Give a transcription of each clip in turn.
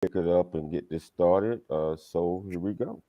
pick it up and get this started. So here we go.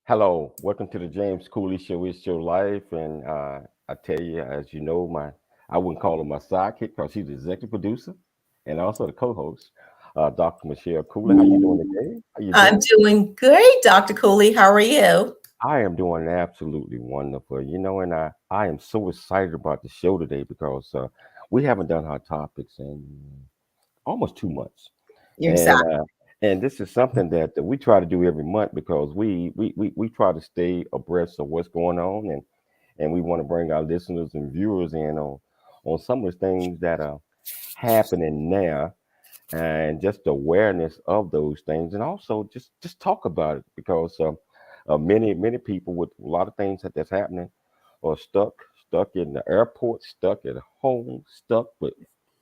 Hello, welcome to the James Cooley Show. It's your life, and I tell you, as you know, I wouldn't call him my sidekick because he's the executive producer and also the co-host, Dr. Michelle Cooley. How you doing today? How you I'm doing? doing great, Dr. Cooley. How are you? I am doing absolutely wonderful. And I am so excited about the show today because we haven't done hot topics in almost 2 months. You're And exactly. this is something that we try to do every month because we try to stay abreast of what's going on, and we want to bring our listeners and viewers in on some of the things that are happening now, and just awareness of those things, and also just talk about it because many people with a lot of things that's happening are stuck in the airport, stuck at home, stuck with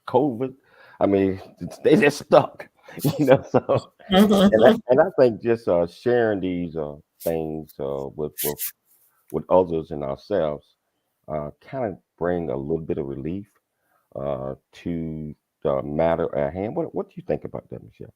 COVID. I mean, they just stuck, So, Mhm. and I think just sharing these things with others and ourselves kind of bring a little bit of relief to the matter at hand. What do you think about that, Michelle?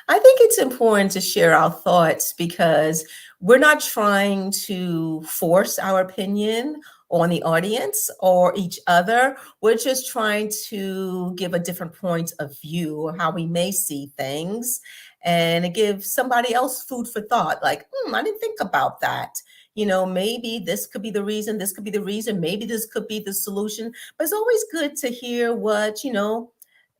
I think it's important to share our thoughts because we're not trying to force our opinion on the audience or each other. We're just trying to give a different point of view or how we may see things and give somebody else food for thought. Like, I didn't think about that. Maybe this could be the reason, this could be the reason, maybe this could be the solution. But it's always good to hear what,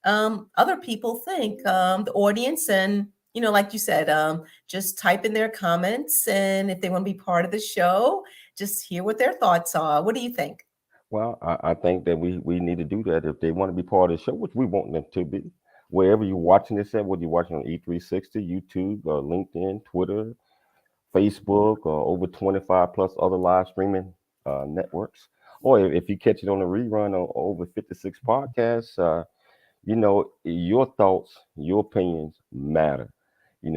other people think, the audience. And, like you said, just type in their comments. And if they want to be part of the show, just hear what their thoughts are. What do you think? Well, I think that we need to do that if they want to be part of the show, which we want them to be. Wherever you're watching this at, whether you're watching on E360, YouTube, LinkedIn, Twitter, Facebook, or over 25 plus other live streaming networks. Or if you catch it on a rerun on over 56 podcasts, your thoughts, your opinions matter.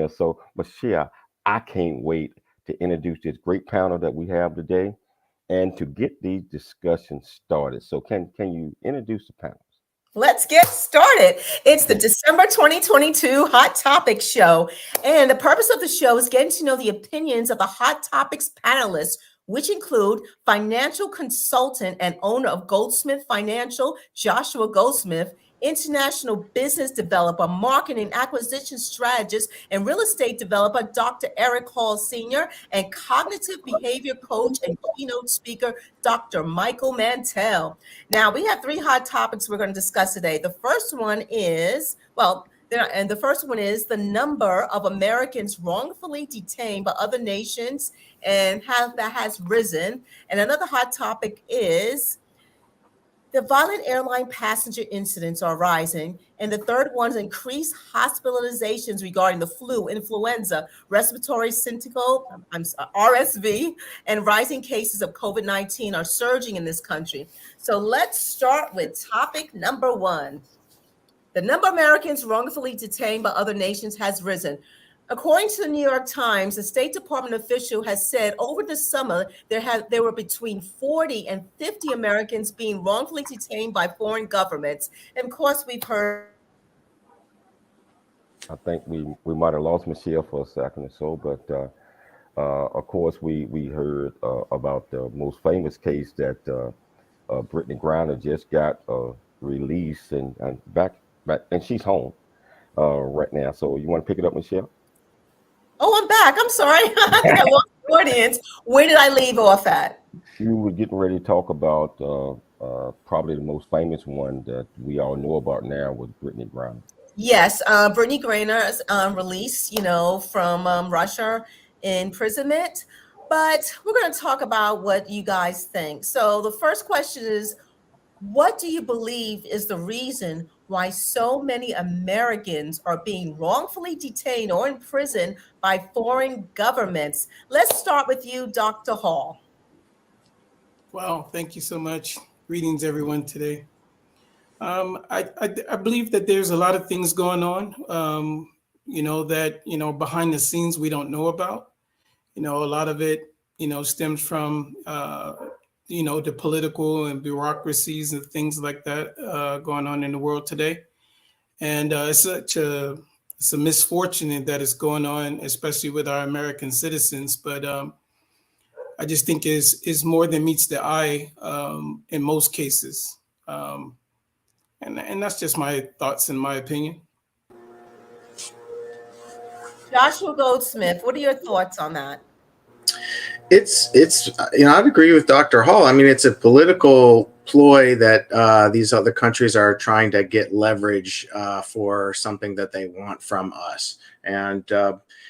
So, Michelle, I can't wait to introduce this great panel that we have today and to get these discussions started. So can you introduce the panel? Let's get started. It's the December 2022 Hot Topics Show. And the purpose of the show is getting to know the opinions of the Hot Topics panelists, which include financial consultant and owner of Goldsmith Financial, Joshua Goldsmith, international business developer, marketing acquisition strategist, and real estate developer, Dr. Eric Hall Sr., and cognitive behavior coach and keynote speaker, Dr. Michael Mantell. Now, we have three hot topics we're going to discuss today. The first one is, the number of Americans wrongfully detained by other nations and how that has risen. And another hot topic is the violent airline passenger incidents are rising. And the third one is increased hospitalizations regarding the flu, influenza, respiratory syncytial, RSV, and rising cases of COVID-19 are surging in this country. So let's start with topic number one. The number of Americans wrongfully detained by other nations has risen. According to the New York Times, a State Department official has said over the summer there were between 40 and 50 Americans being wrongfully detained by foreign governments. And of course, we've heard. I think we might have lost Michelle for a second or so, but of course we heard about the most famous case that Brittany Griner just got released and back, and she's home right now. So you want to pick it up, Michelle? Oh, I'm back. I'm sorry. I lost the audience. Where did I leave off at? You were getting ready to talk about probably the most famous one that we all know about now with Brittany Griner. Yes, Brittany Griner's release, from Russia imprisonment. But we're going to talk about what you guys think. So the first question is, what do you believe is the reason why so many Americans are being wrongfully detained or imprisoned by foreign governments? Let's start with you, Dr. Hall. Well, thank you so much. Greetings, everyone, today. I believe that there's a lot of things going on, that, behind the scenes we don't know about. A lot of it, stems from the political and bureaucracies and things like that going on in the world today. And it's a misfortune that is going on, especially with our American citizens. But I just think is more than meets the eye in most cases. And that's just my thoughts and my opinion. Joshua Goldsmith, what are your thoughts on that? It's I'd agree with Dr. Hall. I mean, it's a political ploy that these other countries are trying to get leverage for something that they want from us. And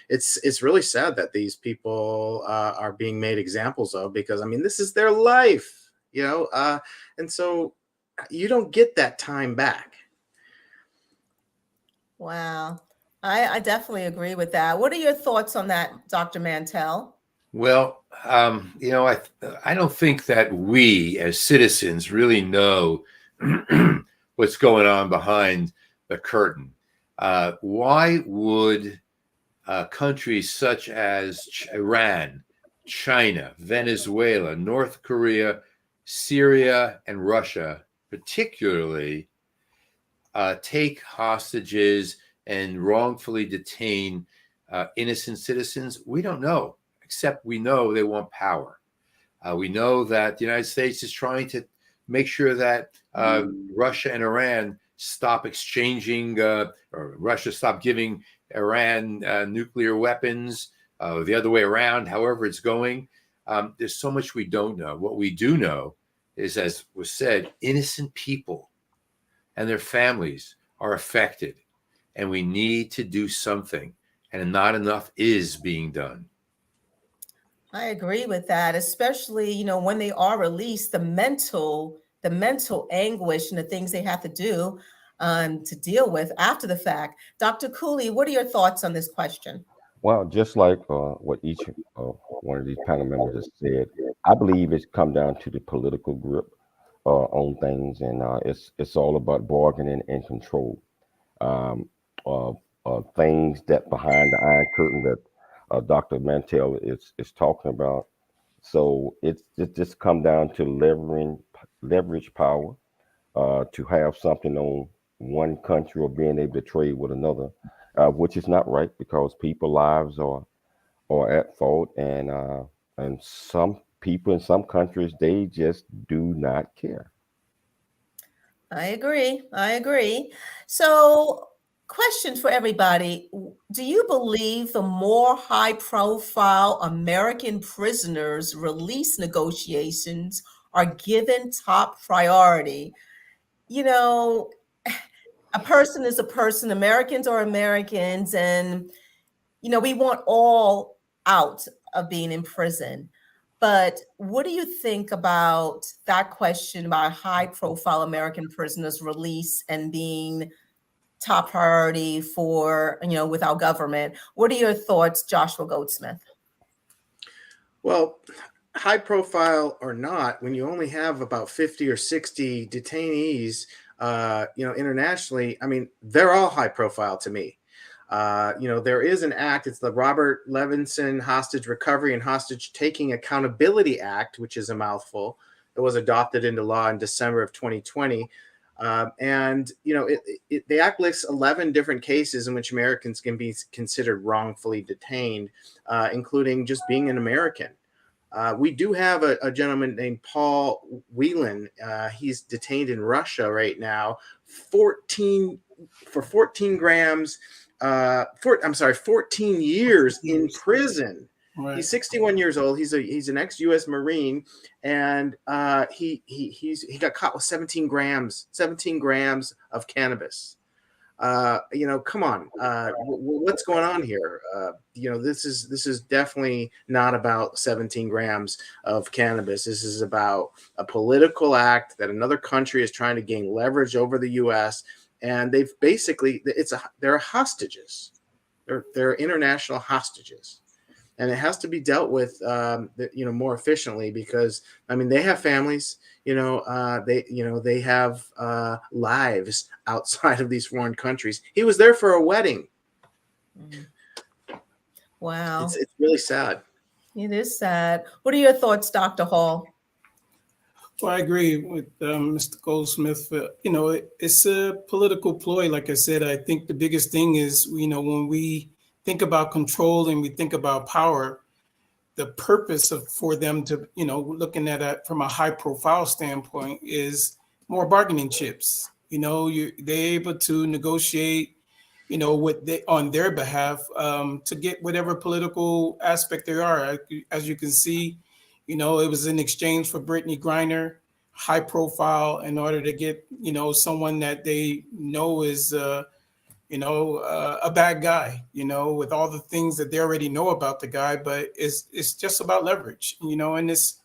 it's really sad that these people are being made examples of, because, I mean, this is their life, and so you don't get that time back. Wow. I definitely agree with that. What are your thoughts on that, Dr. Mantell? Well, I don't think that we as citizens really know what's going on behind the curtain. Why would countries such as Iran, China, Venezuela, North Korea, Syria, and Russia particularly take hostages and wrongfully detain innocent citizens? We don't know, except we know they want power. We know that the United States is trying to make sure that Russia and Iran stop exchanging, or Russia stop giving Iran nuclear weapons, the other way around, however it's going. There's so much we don't know. What we do know is, as was said, innocent people and their families are affected, and we need to do something, and not enough is being done. I agree with that, especially, when they are released, the mental anguish and the things they have to do to deal with after the fact. Dr. Cooley, what are your thoughts on this question? Well, just like what each one of these panel members has said, I believe it's come down to the political grip on things, and it's all about bargaining and control. Things that behind the iron curtain that Dr. Mantell is talking about. So it just come down to leverage power to have something on one country or being able to trade with another, which is not right because people's lives are at fault, and some people in some countries, they just do not care. I agree. So, question for everybody. Do you believe the more high profile American prisoners release negotiations are given top priority? A person is a person, Americans are Americans, and we want all out of being in prison. But what do you think about that question about high profile American prisoners release and being top priority for, with our government? What are your thoughts, Joshua Goldsmith? Well, high profile or not, when you only have about 50 or 60 detainees, internationally, I mean, they're all high profile to me. There is an act, it's the Robert Levinson Hostage Recovery and Hostage Taking Accountability Act, which is a mouthful. It was adopted into law in December of 2020. The act lists 11 different cases in which Americans can be considered wrongfully detained, including just being an American. We do have a gentleman named Paul Whelan. He's detained in Russia right now, 14 grams. 14 years in prison. Right. He's 61 years old. He's an ex-U.S. Marine, and he got caught with 17 grams of cannabis. Come on, what's going on here? This is definitely not about 17 grams of cannabis. This is about a political act that another country is trying to gain leverage over the U.S. And they've basically, they're hostages. They're international hostages, and it has to be dealt with, more efficiently because they have families. They have lives outside of these foreign countries. He was there for a wedding. Wow, it's really sad. It is sad. What are your thoughts, Dr. Hall? Well, I agree with Mr. Goldsmith. It's a political ploy. Like I said, I think the biggest thing is, when we think about control and we think about power, the purpose for them to, looking at it from a high profile standpoint is more bargaining chips. They're able to negotiate, on their behalf to get whatever political aspect they are. As you can see, it was in exchange for Brittany Griner, high profile, in order to get, someone that they know is, a bad guy, with all the things that they already know about the guy, but it's just about leverage, and it's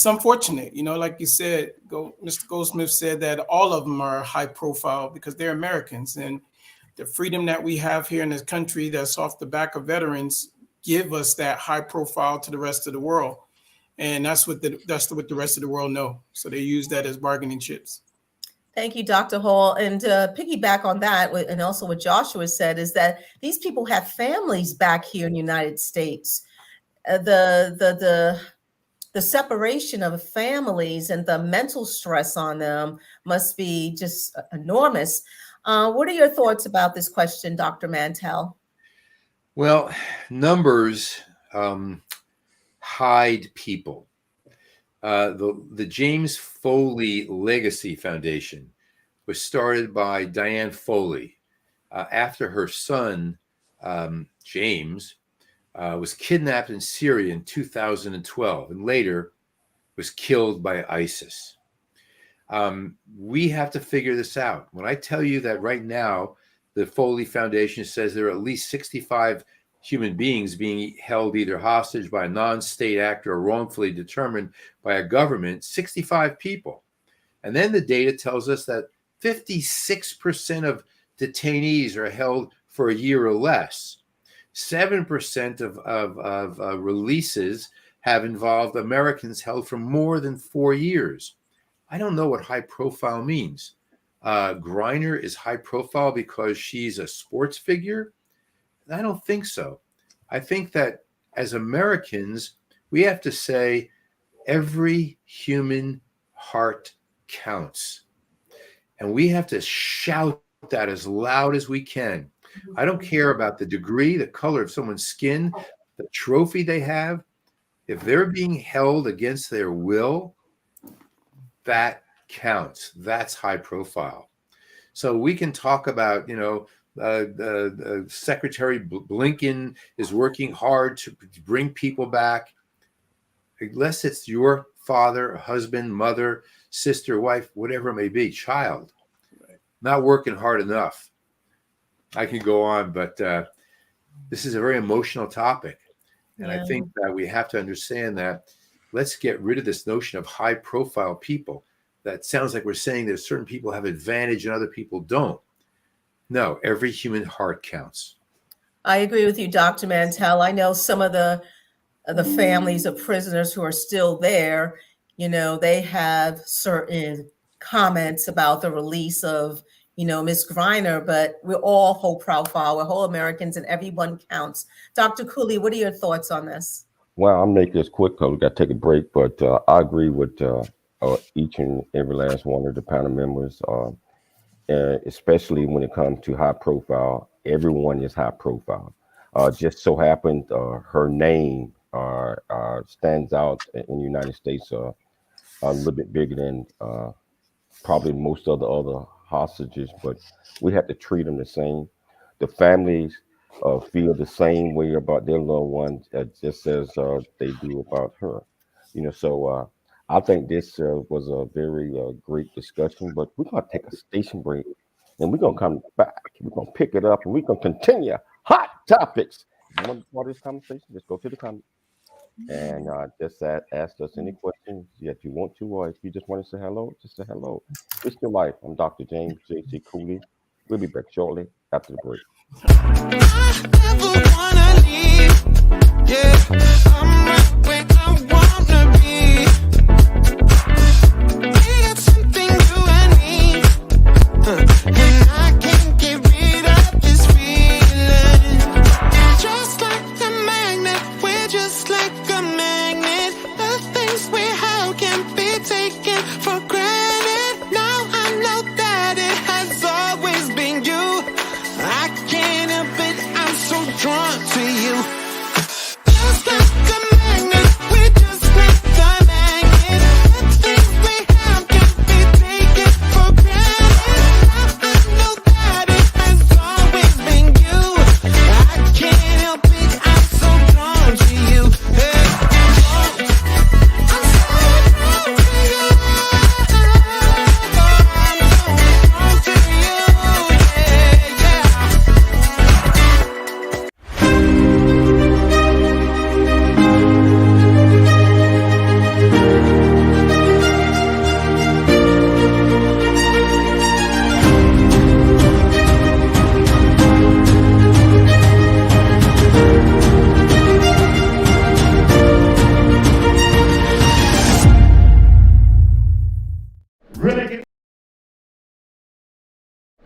unfortunate, like you said, Mr. Goldsmith said that all of them are high profile because they're Americans, and the freedom that we have here in this country that's off the back of veterans give us that high profile to the rest of the world. And that's what the rest of the world know. So they use that as bargaining chips. Thank you, Dr. Hall. And to piggyback on that, and also what Joshua said, is that these people have families back here in the United States. The separation of families and the mental stress on them must be just enormous. What are your thoughts about this question, Dr. Mantell? Well, numbers hide people. The James Foley Legacy Foundation was started by Diane Foley after her son, James, was kidnapped in Syria in 2012 and later was killed by ISIS. We have to figure this out. When I tell you that right now, the Foley Foundation says there are at least 65 human beings being held either hostage by a non-state actor or wrongfully determined by a government, 65 people. And then the data tells us that 56% of detainees are held for a year or less. 7% of releases have involved Americans held for more than 4 years. I don't know what high profile means. Griner is high profile because she's a sports figure? I don't think so. I think that as Americans, we have to say every human heart counts. And we have to shout that as loud as we can. I don't care about the degree, the color of someone's skin, the trophy they have. If they're being held against their will, that counts. That's high profile. So we can talk about, Secretary Blinken is working hard to bring people back. Unless it's your father, husband, mother, sister, wife, whatever it may be, child, not working hard enough. I can go on, but this is a very emotional topic. And I think that we have to understand that let's get rid of this notion of high profile people. That sounds like we're saying that certain people have advantage and other people don't. No, every human heart counts. I agree with you, Dr. Mantell. I know some of the families of prisoners who are still there, they have certain comments about the release of, Ms. Griner, but we're all whole profile, we're whole Americans, and everyone counts. Dr. Cooley, what are your thoughts on this? Well, I'll make this quick because we got to take a break, but I agree with each and every last one of the panel members, especially when it comes to high profile. Everyone is high profile. Just so happened her name stands out in the United States a little bit bigger than probably most of the other hostages, but we have to treat them the same. The families feel the same way about their loved ones just as they do about her. So I think this was a very great discussion, but we're going to take a station break and we're going to come back. We're going to pick it up and we're going to continue hot topics. If you want to be part of this conversation, just go to the comment and just ask us any questions that you want to, or if you just want to say hello, just say hello. It's your life. I'm Dr. James J.C. Cooley. We'll be back shortly after the break. I never wanna leave. Yeah, I'm right where I wanna be. We got something you and me, and I can't get rid of this feeling. Just like a magnet, we're just like a magnet. The things we have can be taken for granted. Now I know that it has always been you. I can't help it, I'm so drawn to you. Just like a magnet, we're just like a magnet. The things we have can be taken for granted. Now I know that it has always been you. I can't help it, I'm so drawn to you. Hey, I'm so drawn to you. I'm so drawn to you. Yeah, yeah.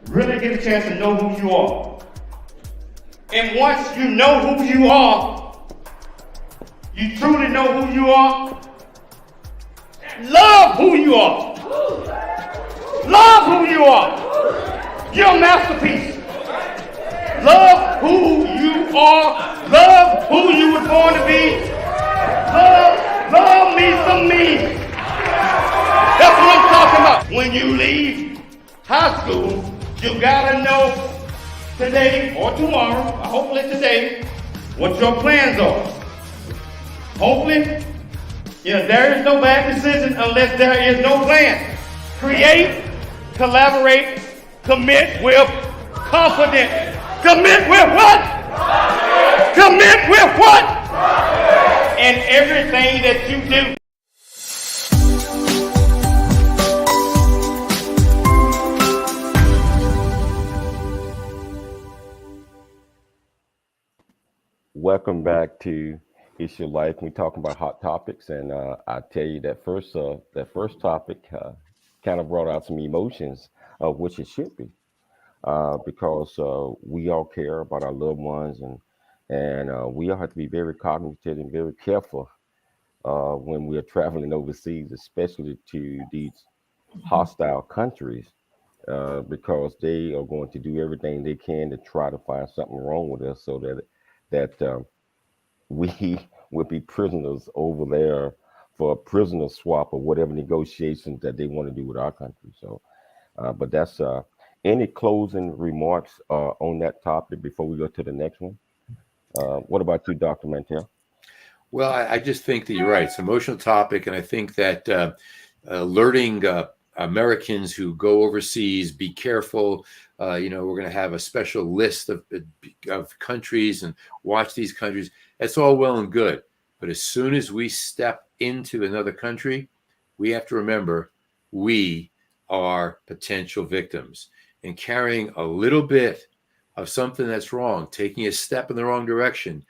Really get a chance to know who you are. And once you know who you are, you truly know who you are, love who you are. Love who you are. You're a masterpiece. Love who you are. Love who you were born to be. Love me some me. come on. When you leave high school, you gotta know today or tomorrow, or hopefully today, what your plans are. Hopefully, there is no bad decision unless there is no plan. Create, collaborate, commit with confidence. Commit with what? Commit with what? In everything that you do. Welcome back to It's Your Life. We're talking about hot topics, and I tell you that first topic kind of brought out some emotions, which it should be, because we all care about our loved ones, and we all have to be very cognizant and very careful when we are traveling overseas, especially to these hostile countries, because they are going to do everything they can to try to find something wrong with us, so that we will be prisoners over there for a prisoner swap or whatever negotiations that they want to do with our country. So, but that's any closing remarks on that topic before we go to the next one? What about you, Dr. Mantell? Well, I just think that you're right. It's an emotional topic, and I think that alerting Americans who go overseas, be careful. We're going to have a special list of countries and watch these countries. That's all well and good. But as soon as we step into another country, we have to remember we are potential victims. And carrying a little bit of something that's wrong, taking a step in the wrong direction,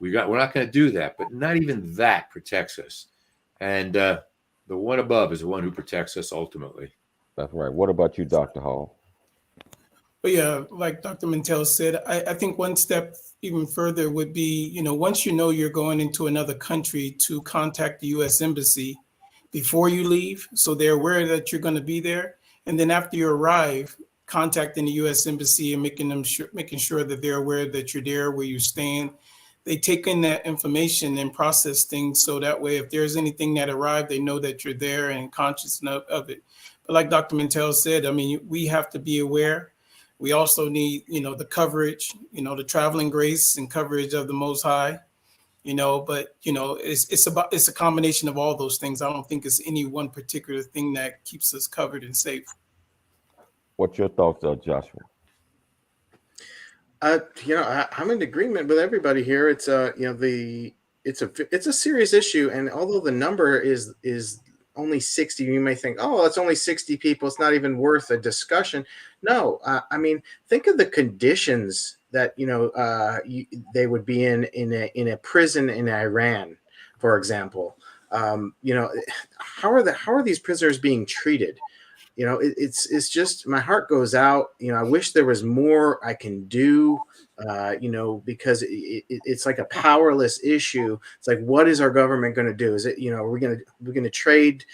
we're not going to do that. But not even that protects us. And the one above is the one who protects us ultimately. That's right. What about you, Dr. Hall? But yeah, like Dr. Mantell said, I think one step even further would be, once you're going into another country, to contact the U.S. Embassy before you leave, so they're aware that you're going to be there. And then after you arrive, contacting the U.S. Embassy and making sure that they're aware that you're there, where you stand. They take in that information and process things, so that way, if there's anything that arrived, they know that you're there and conscious of it. But like Dr. Mantell said, we have to be aware. We also need, the coverage, the traveling grace and coverage of the Most High, but, it's a combination of all those things. I don't think it's any one particular thing that keeps us covered and safe. What's your thoughts, Joshua? I'm in agreement with everybody here. It's it's a serious issue, and although the number is only 60, you may think, oh, it's only 60 people, it's not even worth a discussion. No, think of the conditions that they would be in a prison in Iran, for example. How are these prisoners being treated? It's just, my heart goes out. I wish there was more I can do, because it's like a powerless issue. It's like, what is our government going to do? Is it, we're going to trade,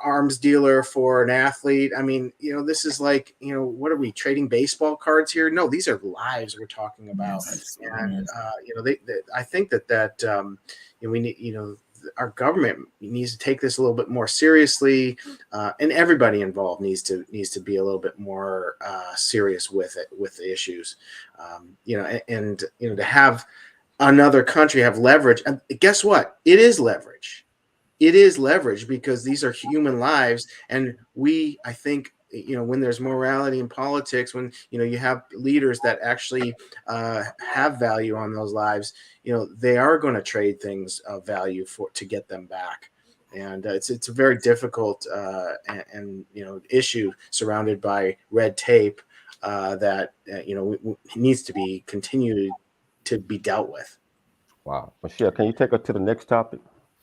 arms dealer for an athlete? This is like, what are we trading, baseball cards here? No, these are lives we're talking about. Yes. And, I think that we need, our government needs to take this a little bit more seriously, and everybody involved needs to be a little bit more serious with the issues. To have another country have leverage, and guess what? It is leverage. It is leverage, because these are human lives, and I think, when there's morality in politics, when you have leaders that actually have value on those lives, they are going to trade things of value to get them back. And it's a very difficult and issue surrounded by red tape that needs to be continued to be dealt with. Wow, Michelle, can you take us to the next topic?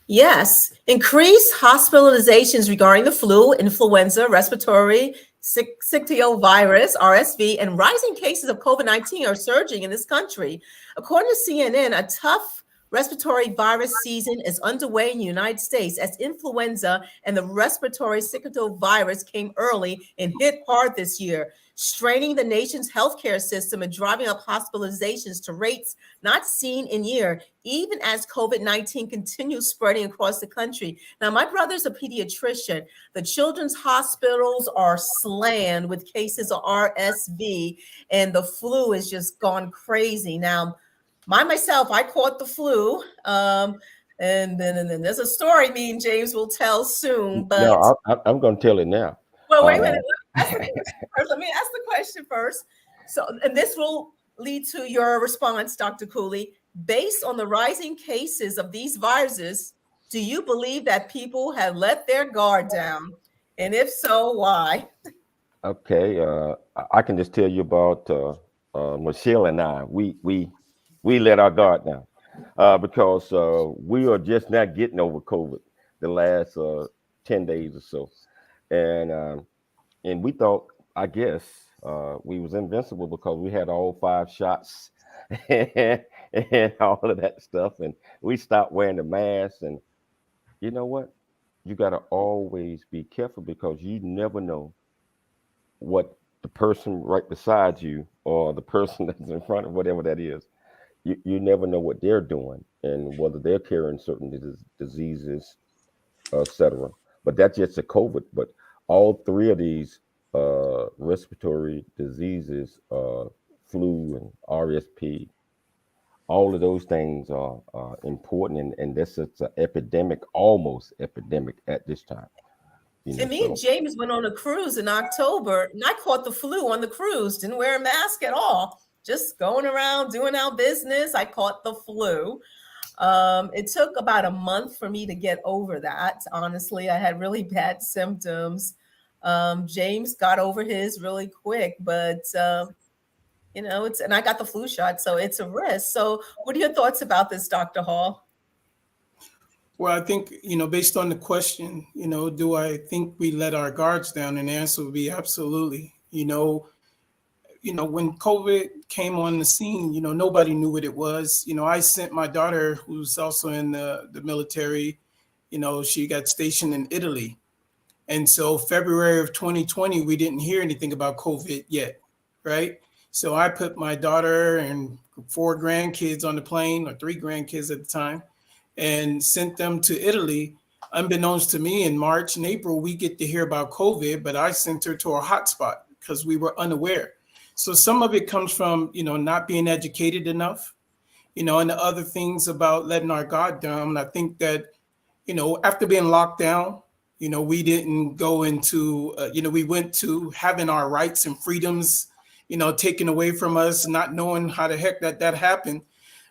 Yes. Increased hospitalizations regarding the flu, influenza, respiratory syncytial virus, RSV, and rising cases of COVID-19 are surging in this country. According to CNN, a tough Respiratory virus season is underway in the United States as influenza and the respiratory syncytial virus came early and hit hard this year, straining the nation's healthcare system and driving up hospitalizations to rates not seen in years, even as COVID-19 continues spreading across the country. Now, my brother's a pediatrician. The children's hospitals are slammed with cases of RSV, and the flu has just gone crazy. Now, myself, I caught the flu. And then there's a story me and James will tell soon. But No, I'm going to tell it now. well, wait a minute. Let me ask the question first. So, and this will lead to your response, Dr. Cooley. Based on the rising cases of these viruses, do you believe that people have let their guard down? And if so, why? Okay, I can just tell you about Michelle and I. We let our guard down because we are just not getting over COVID the last 10 days or so, and we thought, I guess, we was invincible because we had all 5 shots and all of that stuff, and we stopped wearing the mask. And you know what? You got to always be careful because you never know what the person right beside you or the person that's in front of whatever that is. You never know what they're doing and whether they're carrying certain diseases, etc. But that's just a COVID. But all 3 of these respiratory diseases, flu and RSP, all of those things are important, and this is an epidemic, almost epidemic at this time. And me and James went on a cruise in October, and I caught the flu on the cruise. Didn't wear a mask at all. Just going around doing our business. I caught the flu. It took about a month for me to get over that. Honestly, I had really bad symptoms. James got over his really quick, but and I got the flu shot, so it's a risk. So what are your thoughts about this, Dr. Hall? Well, I think, based on the question, do I think we let our guards down? And the answer would be absolutely. When COVID came on the scene, nobody knew what it was. I sent my daughter, who's also in the military, she got stationed in Italy. And so February of 2020, we didn't hear anything about COVID yet, right? So I put my daughter and 4 grandkids on the plane, or 3 grandkids at the time, and sent them to Italy. Unbeknownst to me, in March and April, we get to hear about COVID, but I sent her to a hotspot because we were unaware. So some of it comes from, not being educated enough, and the other things about letting our guard down. And I think that, after being locked down, we didn't go into, we went to having our rights and freedoms, taken away from us, not knowing how the heck that happened.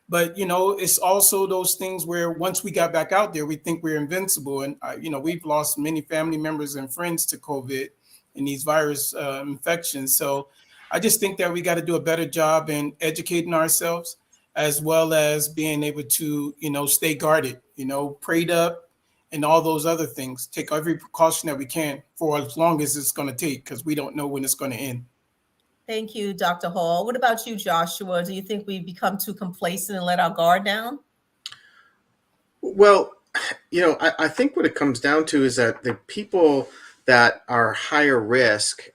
But, it's also those things where once we got back out there, we think we're invincible. And, we've lost many family members and friends to COVID and these virus infections. So I just think that we got to do a better job in educating ourselves, as well as being able to, stay guarded, prayed up, and all those other things. Take every precaution that we can for as long as it's going to take, because we don't know when it's going to end. Thank you, Dr. Hall. What about you, Joshua? Do you think we've become too complacent and let our guard down? Well, I think what it comes down to is that the people that are higher risk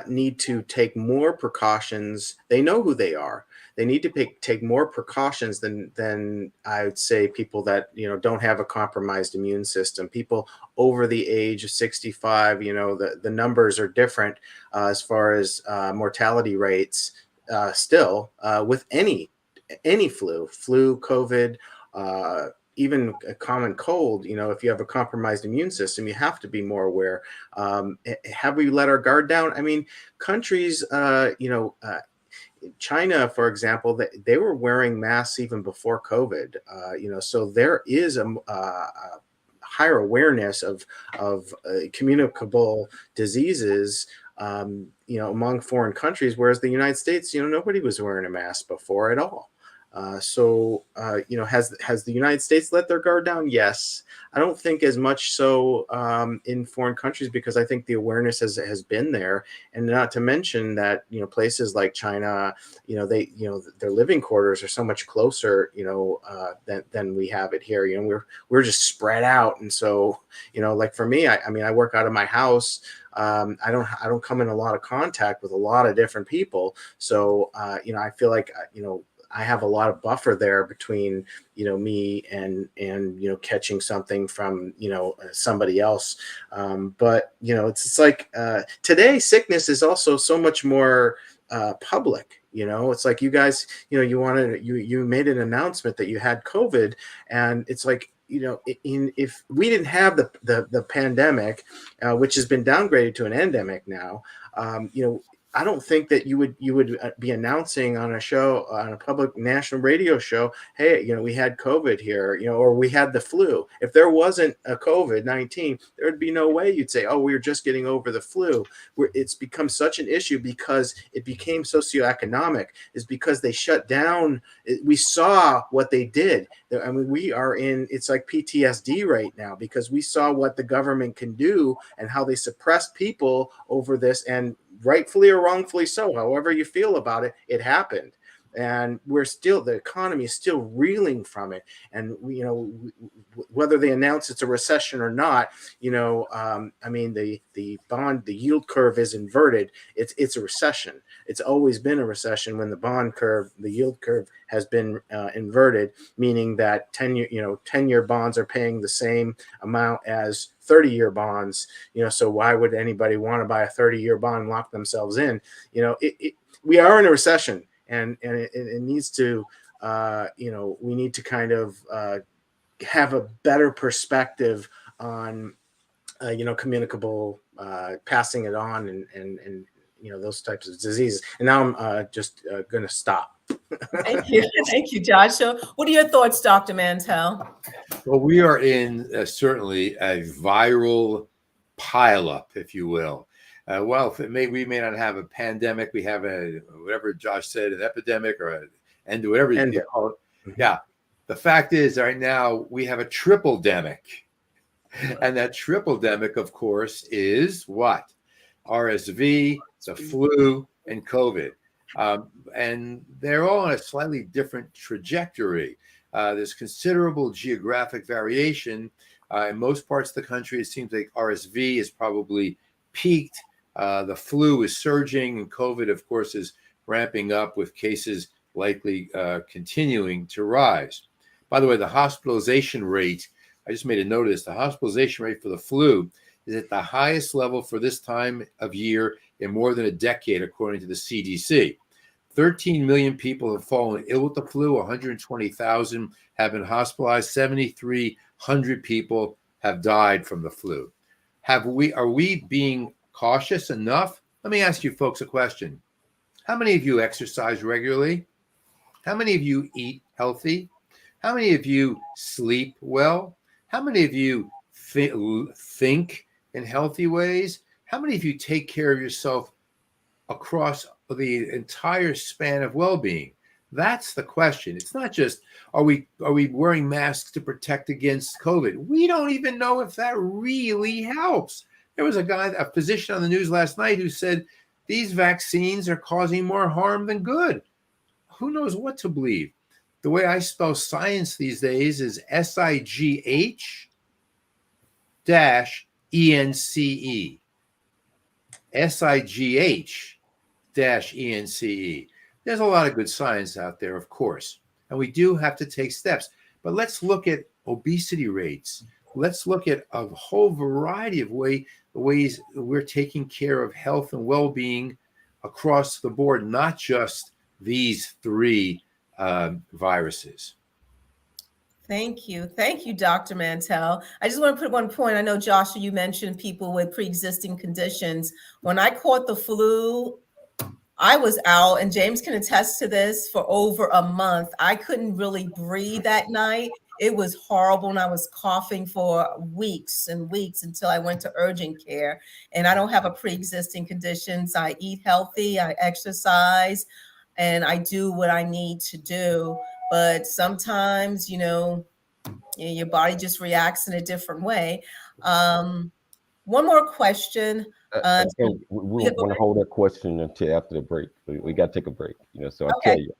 need to take more precautions. They know who they are. They need to take more precautions than I would say people that don't have a compromised immune system. People over the age of 65, the numbers are different as far as mortality rates still with any flu, COVID, even a common cold. If you have a compromised immune system, you have to be more aware. Have we let our guard down? I mean, countries, China, for example, they were wearing masks even before COVID. So there is a higher awareness of communicable diseases, among foreign countries, whereas the United States, nobody was wearing a mask before at all. Has the United States let their guard down? Yes. I don't think as much so in foreign countries, because I think the awareness has been there, and not to mention that places like China, their living quarters are so much closer, than we have it here. We're just spread out, and so like for me, I mean, I work out of my house. I don't come in a lot of contact with a lot of different people, so I feel like I have a lot of buffer there between me and catching something from somebody else. But it's like today sickness is also so much more public. It's like you guys you made an announcement that you had COVID, and it's like if we didn't have the pandemic, which has been downgraded to an endemic now, I don't think that you would be announcing on a public national radio show, hey, we had COVID here, or we had the flu. If there wasn't a COVID-19, there would be no way you'd say, oh, we're just getting over the flu. It's become such an issue because it became socioeconomic. Is because they shut down. We saw what they did. I mean, it's like PTSD right now, because we saw what the government can do and how they suppressed people over this, and rightfully or wrongfully so, however you feel about it, it happened. And the economy is still reeling from it. And, whether they announce it's a recession or not, I mean, the yield curve is inverted. It's a recession. It's always been a recession when the yield curve has been inverted, meaning that 10-year bonds are paying the same amount as 30-year bonds. So why would anybody want to buy a 30-year bond and lock themselves in? We are in a recession. And it needs to, we need to kind of have a better perspective on, communicable, passing it on, and those types of diseases. And now I'm just going to stop. Thank you, Josh. So, what are your thoughts, Dr. Mantell? Well, we are in certainly a viral pileup, if you will. We may not have a pandemic. We have whatever Josh said, an epidemic or whatever you call it. Mm-hmm. Yeah. The fact is, right now we have a triple-demic. And that triple-demic, of course, is what? RSV, the flu, and COVID. And they're all on a slightly different trajectory. There's considerable geographic variation. In most parts of the country, it seems like RSV is probably peaked. The flu is surging, and COVID, of course, is ramping up, with cases likely continuing to rise. By the way, the hospitalization rate, I just made a note of this, the hospitalization rate for the flu is at the highest level for this time of year in more than a decade, according to the CDC. 13 million people have fallen ill with the flu, 120,000 have been hospitalized, 7,300 people have died from the flu. Are we being cautious enough? Let me ask you folks a question. How many of you exercise regularly? How many of you eat healthy? How many of you sleep well? How many of you think in healthy ways? How many of you take care of yourself across the entire span of well-being? That's the question. It's not just, are we wearing masks to protect against COVID? We don't even know if that really helps. There was a physician on the news last night who said these vaccines are causing more harm than good. Who knows what to believe? The way I spell science these days is SIGH-ENCE. SIGH-ENCE. There's a lot of good science out there, of course, and we do have to take steps. But let's look at obesity rates. Let's look at a whole variety of ways we're taking care of health and well-being across the board, not just these three viruses. Thank you, Dr. Mantell. I just want to put one point. I know, Joshua, you mentioned people with pre-existing conditions. When I caught the flu, I was out, and James can attest to this, for over a month. I couldn't really breathe that night. It was horrible, and I was coughing for weeks and weeks until I went to urgent care. And I don't have a pre-existing conditions. I eat healthy, I exercise, and I do what I need to do. but sometimes, your body just reacts in a different way. One more question. And we Yeah, want to hold that question until after the break. We got to take a break, So I okay. tell you,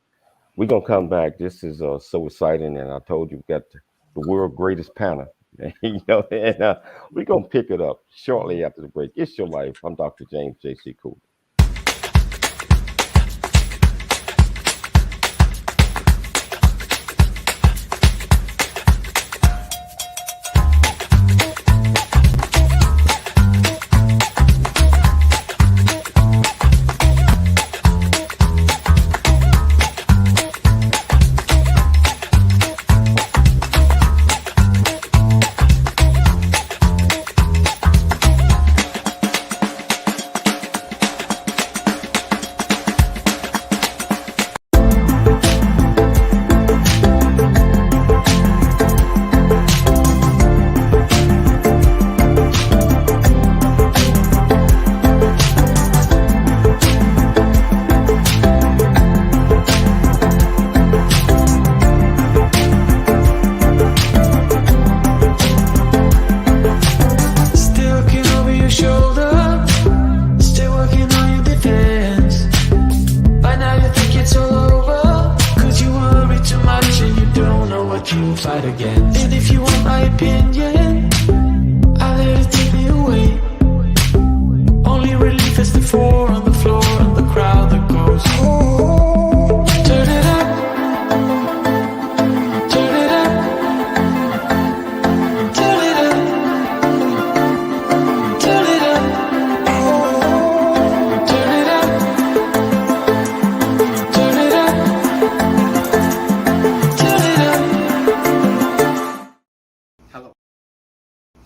we're gonna come back. This is so exciting, and I told you we got the world's greatest panel, and we're gonna pick it up shortly after the break. It's your life. I'm Dr. James J.C. Cooley.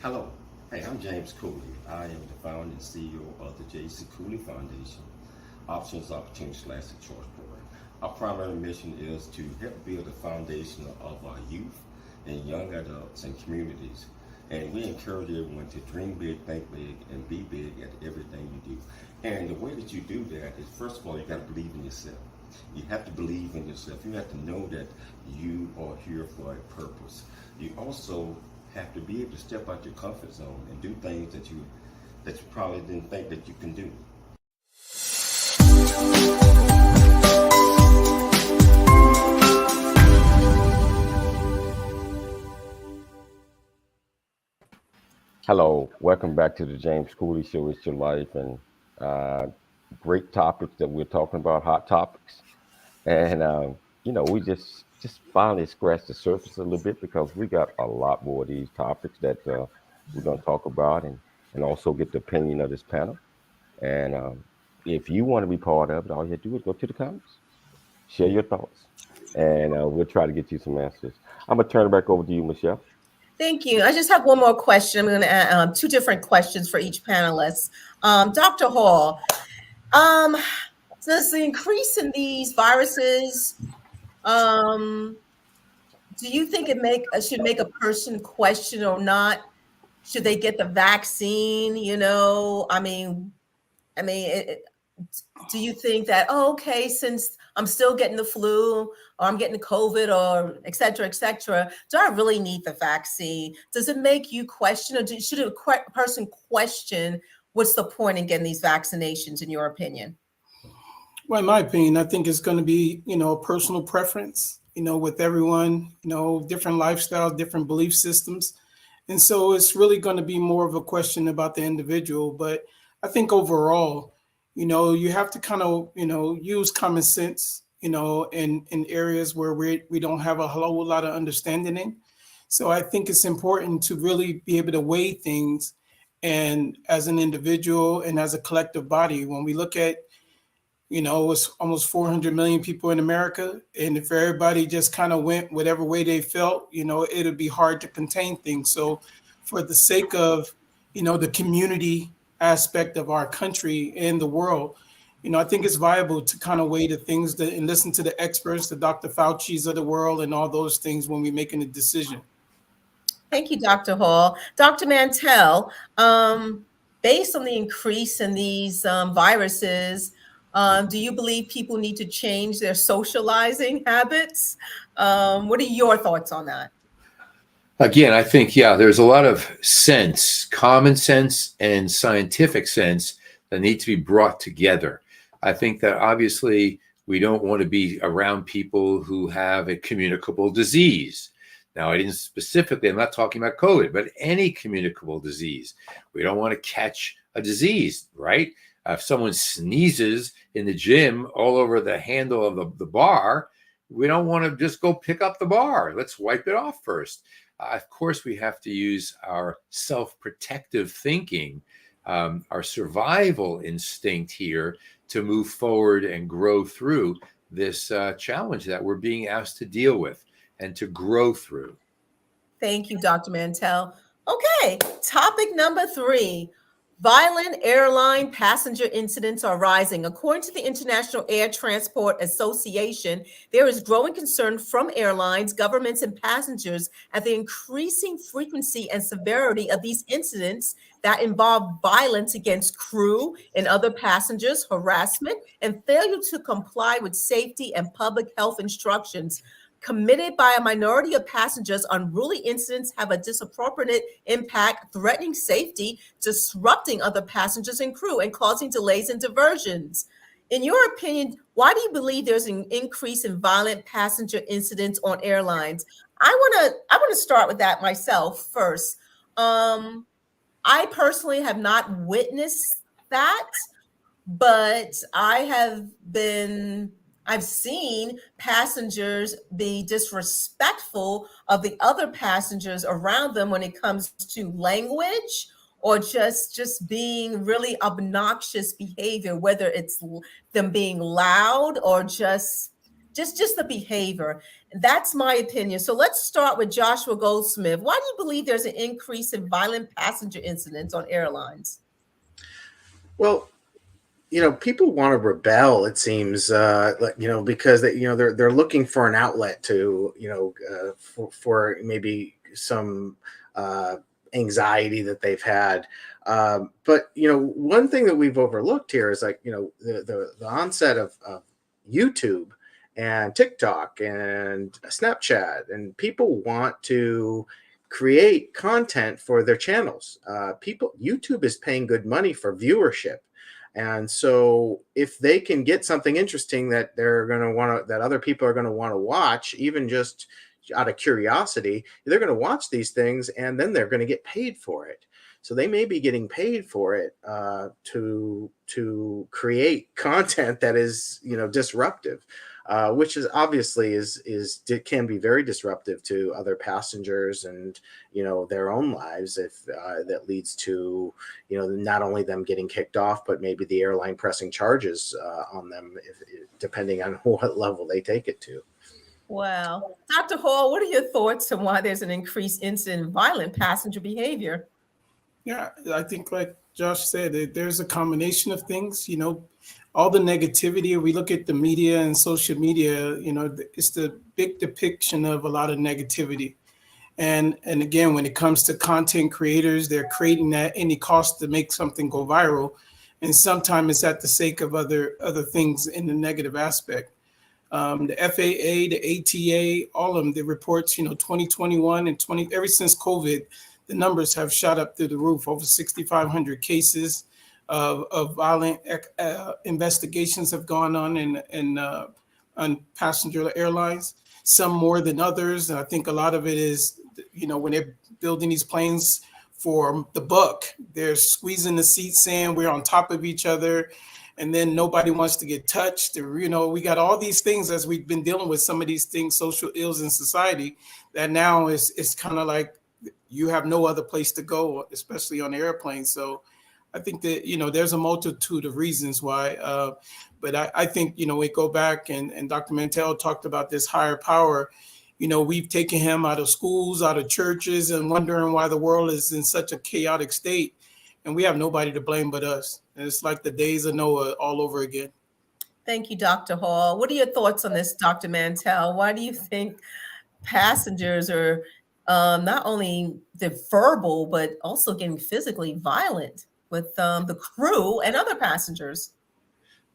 Hello. Hey, I'm James Cooley. I am the founder and CEO of the J.C. Cooley Foundation, Options, Opportunities, Lasting Choice Program. Our primary mission is to help build a foundation of our youth and young adults and communities. And we encourage everyone to dream big, think big, and be big at everything you do. And the way that you do that is, first of all, you got to believe in yourself. You have to believe in yourself. You have to know that you are here for a purpose. You also have to be able to step out your comfort zone and do things that you probably didn't think that you can do. Hello, welcome back to the James Cooley Show. It's your life, and great topics that we're talking about, hot topics. And we just finally scratched the surface a little bit, because we got a lot more of these topics that we're going to talk about, and also get the opinion of this panel. And if you want to be part of it, all you have to do is go to the comments, share your thoughts, and we'll try to get you some answers. I'm going to turn it back over to you, Michelle. Thank you. I just have one more question. I'm going to add two different questions for each panelist. Dr. Hall, does the increase in these viruses, do you think it should make a person question or not? Should they get the vaccine? Do you think that, okay, since I'm still getting the flu, or I'm getting COVID, or et cetera, do I really need the vaccine? Does it make you question, or should a person question what's the point in getting these vaccinations, in your opinion? Well, in my opinion, I think it's going to be, a personal preference, with everyone, different lifestyles, different belief systems. And so it's really going to be more of a question about the individual. But I think overall, you have to kind of, use common sense, in areas where we don't have a whole lot of understanding in. So I think it's important to really be able to weigh things, and as an individual and as a collective body, when we look at, it's almost 400 million people in America. And if everybody just kind of went whatever way they felt, it'd be hard to contain things. So for the sake of, the community aspect of our country and the world, I think it's viable to kind of weigh the things and listen to the experts, the Dr. Fauci's of the world, and all those things when we're making a decision. Thank you, Dr. Hall. Dr. Mantell, based on the increase in these viruses, Do you believe people need to change their socializing habits? What are your thoughts on that? Again, I think, yeah, there's a lot of sense, common sense and scientific sense that need to be brought together. I think that obviously we don't want to be around people who have a communicable disease. Now, I didn't specifically, I'm not talking about COVID, but any communicable disease. We don't want to catch a disease, right? If someone sneezes in the gym all over the handle of the bar, we don't want to just go pick up the bar. Let's wipe it off first. Of course, we have to use our self-protective thinking, our survival instinct here to move forward and grow through this challenge that we're being asked to deal with and to grow through. Thank you, Dr. Mantell. Okay, topic number 3. Violent airline passenger incidents are rising. According to the International Air Transport Association, there is growing concern from airlines, governments, and passengers at the increasing frequency and severity of these incidents that involve violence against crew and other passengers, harassment, and failure to comply with safety and public health instructions. Committed by a minority of passengers, unruly incidents have a disproportionate impact, threatening safety, disrupting other passengers and crew, and causing delays and diversions. In your opinion, why do you believe there's an increase in violent passenger incidents on airlines? I want to start with that myself first. I personally have not witnessed that, but I've seen passengers be disrespectful of the other passengers around them when it comes to language or just being really obnoxious behavior, whether it's them being loud or just the behavior. That's my opinion. So let's start with Joshua Goldsmith. Why do you believe there's an increase in violent passenger incidents on airlines? Well, people want to rebel, it seems, because they're looking for an outlet to, for maybe some anxiety that they've had. But one thing that we've overlooked here is the onset of YouTube and TikTok and Snapchat, and people want to create content for their channels. YouTube is paying good money for viewership. And so if they can get something interesting that that other people are going to want to watch, even just out of curiosity, they're going to watch these things and then they're going to get paid for it. So they may be getting paid for it to create content that is, disruptive, which is obviously can be very disruptive to other passengers and, their own lives if that leads to, not only them getting kicked off, but maybe the airline pressing charges on them, depending on what level they take it to. Wow. Dr. Hall, what are your thoughts on why there's an increased incident in violent passenger behavior? Yeah, I think like Josh said, there's a combination of things, all the negativity. We look at the media and social media, it's the big depiction of a lot of negativity. And again, when it comes to content creators, they're creating at any cost to make something go viral. And sometimes it's at the sake of other things in the negative aspect. The FAA, the ATA, all of them, the reports, 2021 and ever since COVID, the numbers have shot up through the roof. Over 6,500 cases of violent investigations have gone on passenger airlines, some more than others. And I think a lot of it is, when they're building these planes for the buck, they're squeezing the seats in, we're on top of each other, and then nobody wants to get touched. We got all these things as we've been dealing with some of these things, social ills in society, that now it's kind of like you have no other place to go, especially on the airplane. So I think that, there's a multitude of reasons why. But I think, we go back and Dr. Mantell talked about this higher power. We've taken him out of schools, out of churches, and wondering why the world is in such a chaotic state. And we have nobody to blame but us. And it's like the days of Noah all over again. Thank you, Dr. Hall. What are your thoughts on this, Dr. Mantell? Why do you think passengers are not only the verbal, but also getting physically violent with the crew and other passengers?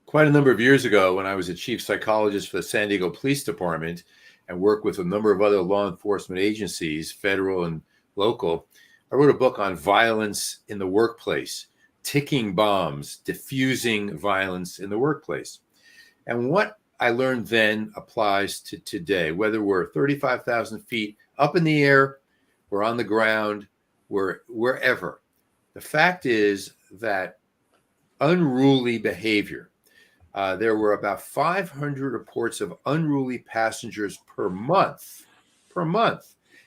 Quite a number of years ago, when I was a chief psychologist for the San Diego Police Department and worked with a number of other law enforcement agencies, federal and local, I wrote a book on violence in the workplace, ticking bombs, diffusing violence in the workplace. And what I learned then applies to today, whether we're 35,000 feet up in the air, we're on the ground, we're wherever. The fact is that unruly behavior, there were about 500 reports of unruly passengers per month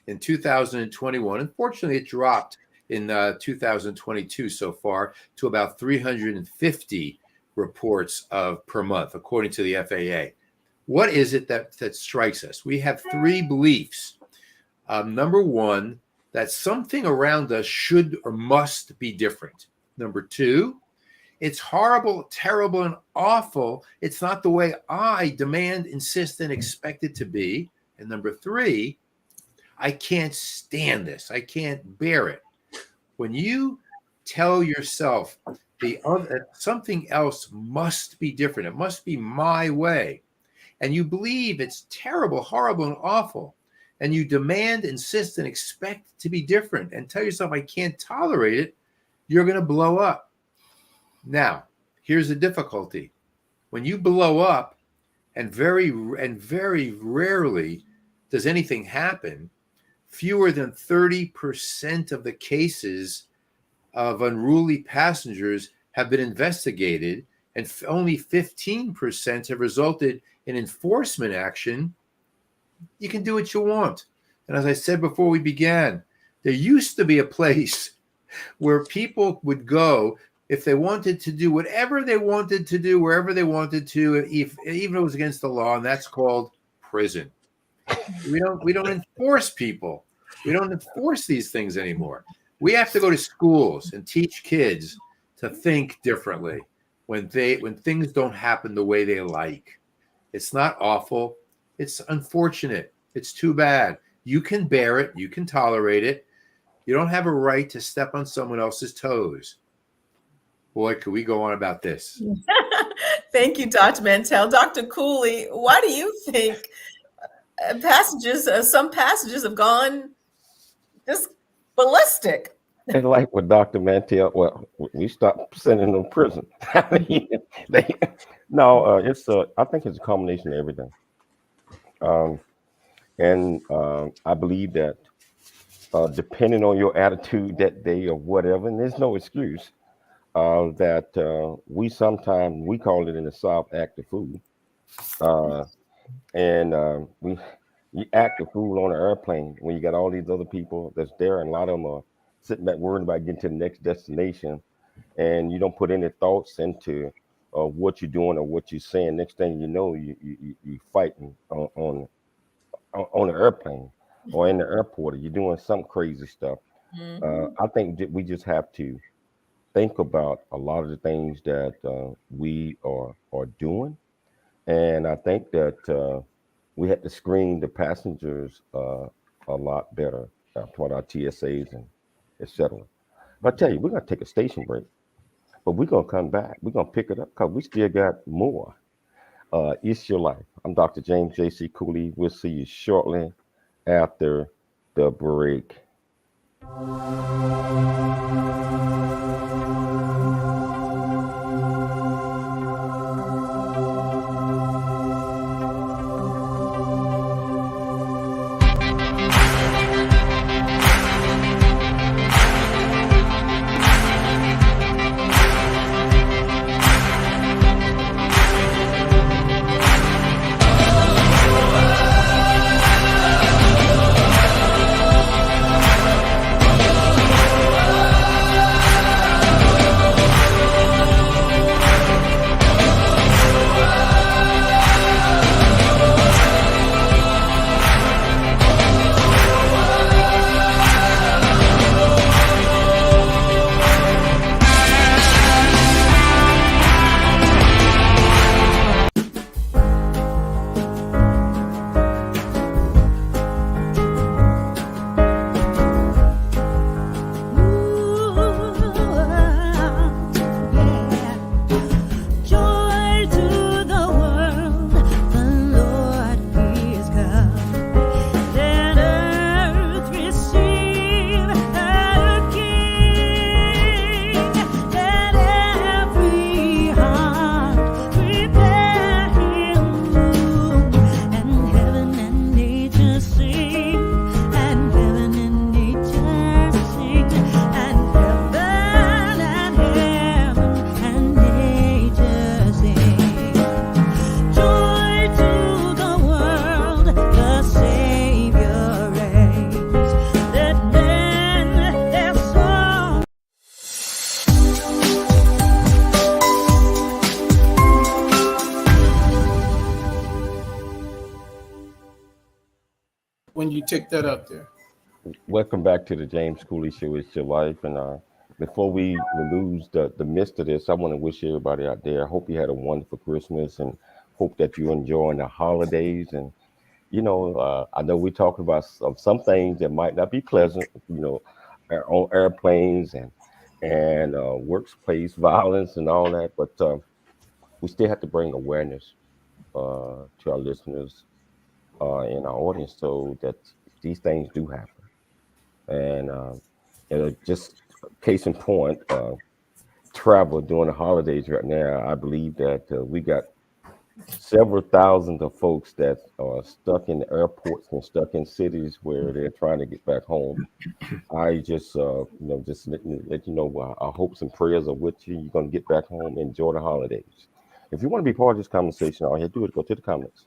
in 2021. Unfortunately, it dropped in 2022 so far to about 350 reports per month, according to the FAA. What is it that strikes us? We have three beliefs. Number one, that something around us should or must be different. Number two, it's horrible, terrible, and awful. It's not the way I demand, insist, and expect it to be. And number three, I can't stand this. I can't bear it. When you tell yourself something else must be different, it must be my way, and you believe it's terrible, horrible, and awful, and you demand, insist, and expect it to be different, and tell yourself I can't tolerate it, you're going to blow up. Now, here's the difficulty. When you blow up, and very rarely does anything happen, fewer than 30% of the cases of unruly passengers have been investigated, and only 15% have resulted in enforcement action. You can do what you want. And as I said before we began, there used to be a place where people would go if they wanted to do whatever they wanted to do, wherever they wanted to, even if it was against the law, and that's called prison. We don't enforce people. We don't enforce these things anymore. We have to go to schools and teach kids to think differently when things don't happen the way they like. It's not awful. It's unfortunate. It's too bad. You can bear it. You can tolerate it. You don't have a right to step on someone else's toes. Boy, could we go on about this. Thank you, Dr. Mantell. Dr. Cooley, why do you think some passengers have gone just ballistic? And like with Dr. Mantell, well, we stopped sending them to prison. I think it's a combination of everything. I believe that depending on your attitude that day or whatever, and there's no excuse, that we sometimes, we call it in the South, act the fool. You act the fool on an airplane when you got all these other people that's there, and a lot of them are sitting back worried about getting to the next destination, and you don't put any thoughts into what you're doing or what you're saying. Next thing you know, you fighting on the airplane or in the airport, or you're doing some crazy stuff. I think that we just have to think about a lot of the things that we are doing, and I think that we had to screen the passengers a lot better toward our TSAs and etc. But I tell you, we're gonna take a station break, but we're gonna come back. We're gonna pick it up because we still got more. It's Your Life. I'm Dr. James J.C. Cooley. We'll see you shortly after the break. when you take that out there. Welcome back to the James Cooley Show. It's your life. And before we lose the midst of this, I want to wish everybody out there, I hope you had a wonderful Christmas and hope that you're enjoying the holidays. And, I know we're talking about some things that might not be pleasant, on airplanes and workplace violence and all that. But we still have to bring awareness to our listeners in our audience so that these things do happen. And just case in point, travel during the holidays right now, I believe that we got several thousands of folks that are stuck in the airports and stuck in cities where they're trying to get back home. I just, just let you know our hopes and prayers are with you. You're going to get back home, enjoy the holidays. If you want to be part of this conversation, all you have to do is go to the comments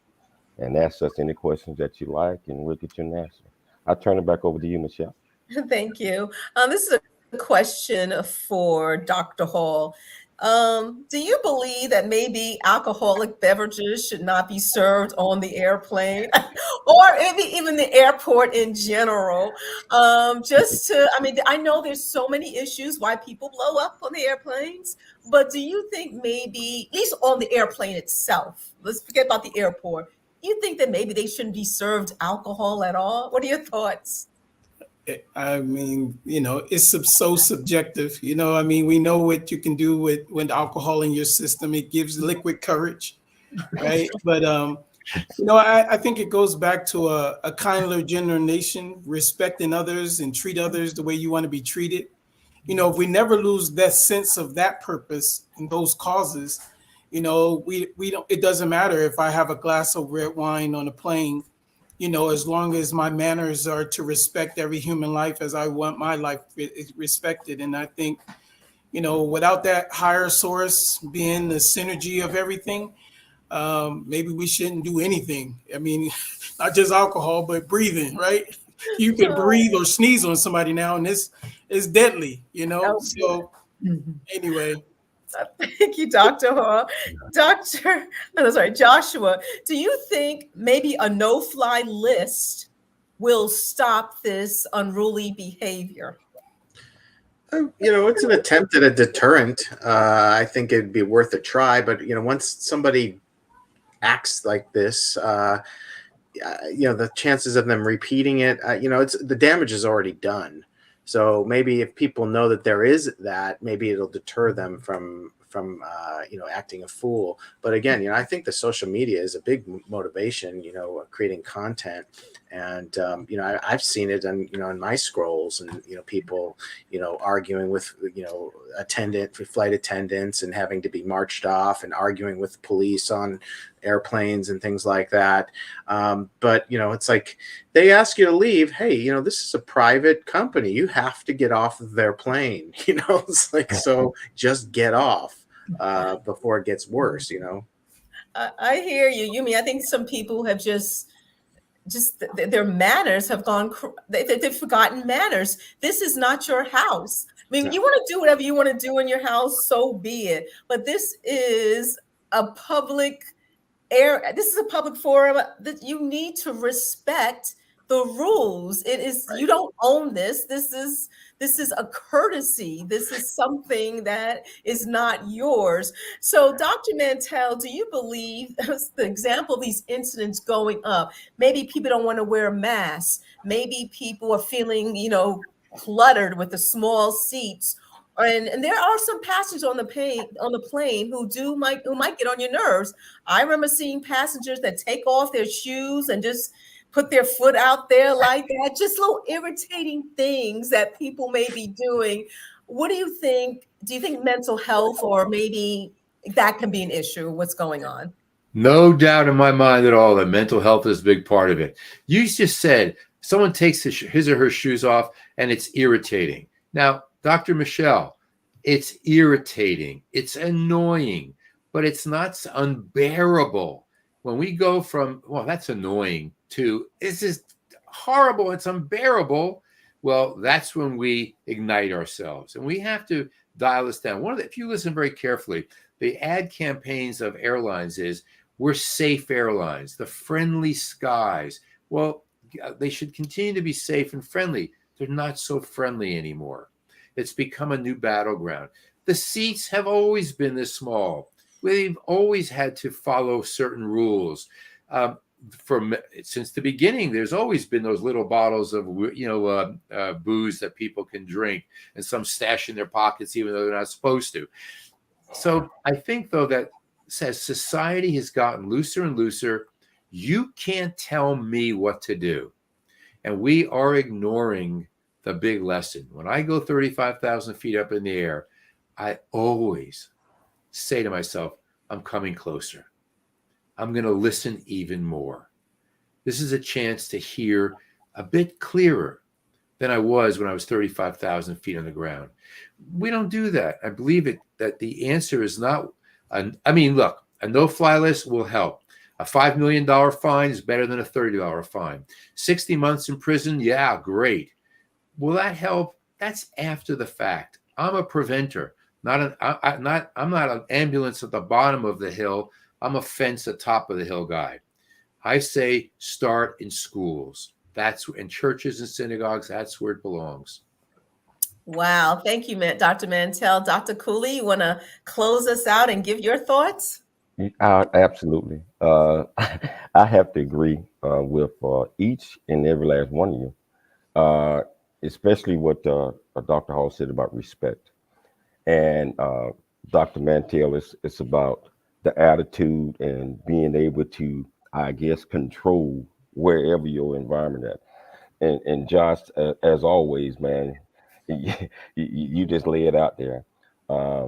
and ask us any questions that you like, and we'll get you an answer. I'll turn it back over to you, Michelle. Thank you. This is a question for Dr. Hall. Do you believe that maybe alcoholic beverages should not be served on the airplane or maybe even the airport in general? I know there's so many issues why people blow up on the airplanes, but do you think maybe, at least on the airplane itself, let's forget about the airport, you think that maybe they shouldn't be served alcohol at all? What are your thoughts? I mean, it's so subjective. We know what you can do with alcohol in your system. It gives liquid courage, right? But, I think it goes back to a kinder, gentler nation, respecting others and treat others the way you want to be treated. If we never lose that sense of that purpose and those causes, we don't. It doesn't matter if I have a glass of red wine on a plane. As long as my manners are to respect every human life as I want my life respected. And I think, without that higher source being the synergy of everything, maybe we shouldn't do anything. I mean, not just alcohol, but breathing, right? You can breathe or sneeze on somebody now, and it's deadly, So anyway. Thank you, Dr. Hall. Joshua, do you think maybe a no-fly list will stop this unruly behavior? It's an attempt at a deterrent. I think it'd be worth a try. But, once somebody acts like this, the chances of them repeating it, it's the damage is already done. So maybe if people know that there is that, maybe it'll deter them from acting a fool. But again, I think the social media is a big motivation, creating content. And, I've seen it in my scrolls and, people, arguing with, flight attendants and having to be marched off and arguing with police on airplanes and things like that. But, it's like they ask you to leave. Hey, this is a private company. You have to get off of their plane. It's like, so just get off before it gets worse, I hear you. I think some people have just their manners have gone, they've forgotten manners. This is not your house. I mean, you want to do whatever you want to do in your house, so be it. But this is a public forum that you need to respect the rules. It is, you don't own this. This is a courtesy. This is something that is not yours. So, Dr. Mantell, do you believe the example of these incidents going up? Maybe people don't want to wear masks. Maybe people are feeling, cluttered with the small seats. And there are some passengers on the plane who might get on your nerves. I remember seeing passengers that take off their shoes and just put their foot out there like that, just little irritating things that people may be doing. What do you think? Do you think mental health or maybe that can be an issue? What's going on? No doubt in my mind at all that mental health is a big part of it. You just said someone takes his or her shoes off and it's irritating. Now, Dr. Michelle, it's irritating. It's annoying, but it's not unbearable. When we go from, well, that's annoying, to this is horrible, it's unbearable, well, that's when we ignite ourselves. And we have to dial this down. If you listen very carefully, the ad campaigns of airlines is, we're safe airlines, the friendly skies. Well, should continue to be safe and friendly. They're not so friendly anymore. It's become a new battleground. The seats have always been this small. We've always had to follow certain rules. Since the beginning, there's always been those little bottles of booze that people can drink, and some stash in their pockets even though they're not supposed to. So I think, though, that as society has gotten looser and looser, you can't tell me what to do. And we are ignoring the big lesson. When I go 35,000 feet up in the air, I always say to myself, I'm coming closer. I'm going to listen even more. This is a chance to hear a bit clearer than I was when I was 35,000 feet on the ground. We don't do that. I believe that the answer is not, look, a no-fly list will help. A $5 million fine is better than a $30 fine. 60 months in prison, yeah, great. Will that help? That's after the fact. I'm a preventer, I'm not an ambulance at the bottom of the hill. I'm a fence at the top of the hill guy. I say start in schools. That's in churches and synagogues. That's where it belongs. Wow. Thank you, Dr. Mantell. Dr. Cooley, you want to close us out and give your thoughts? Absolutely. I have to agree with each and every last one of you, especially what Dr. Hall said about respect. And Dr. Mantell, it's about the attitude and being able to, I guess, control wherever your environment at. And Josh, as always, man, you just lay it out there. A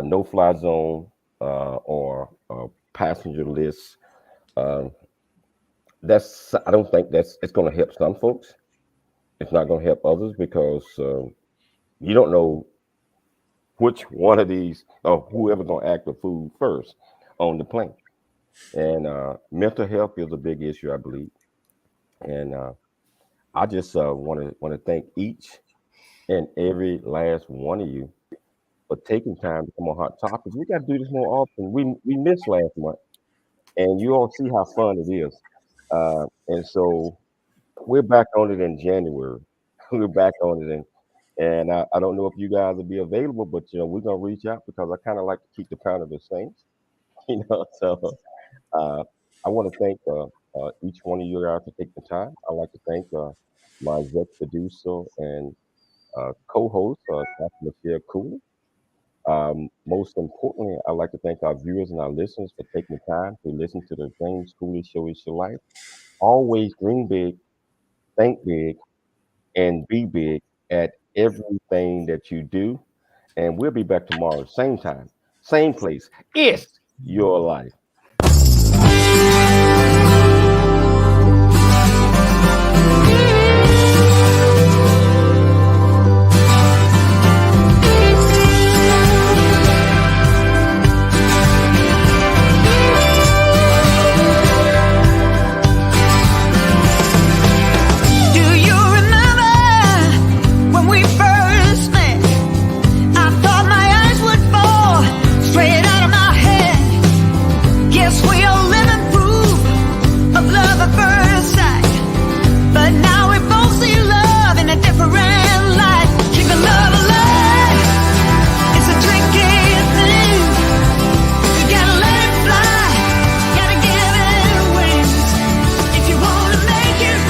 no-fly zone or a passenger list. I don't think it's going to help some folks. It's not going to help others because you don't know which one of these or whoever's going to act the food first on the plane. And mental health is a big issue, I believe. And I just want to thank each and every last one of you for taking time to come on Hot Topics. We got to do this more often. We missed last month, and you all see how fun it is. And so we're back on it in January. We're back on it, and I don't know if you guys will be available, but we're gonna reach out because I kind of like to keep the pound of the same. So I want to thank each one of you guys for taking the time. I'd like to thank my executive producer and co-host, Dr. Michelle Cooley. Most importantly, I'd like to thank our viewers and our listeners for taking the time to listen to the James Cooley Show Is Your Life. Always dream big, think big, and be big at everything that you do. And we'll be back tomorrow, same time, same place. It's your life. Straight out of my head. Yes, we all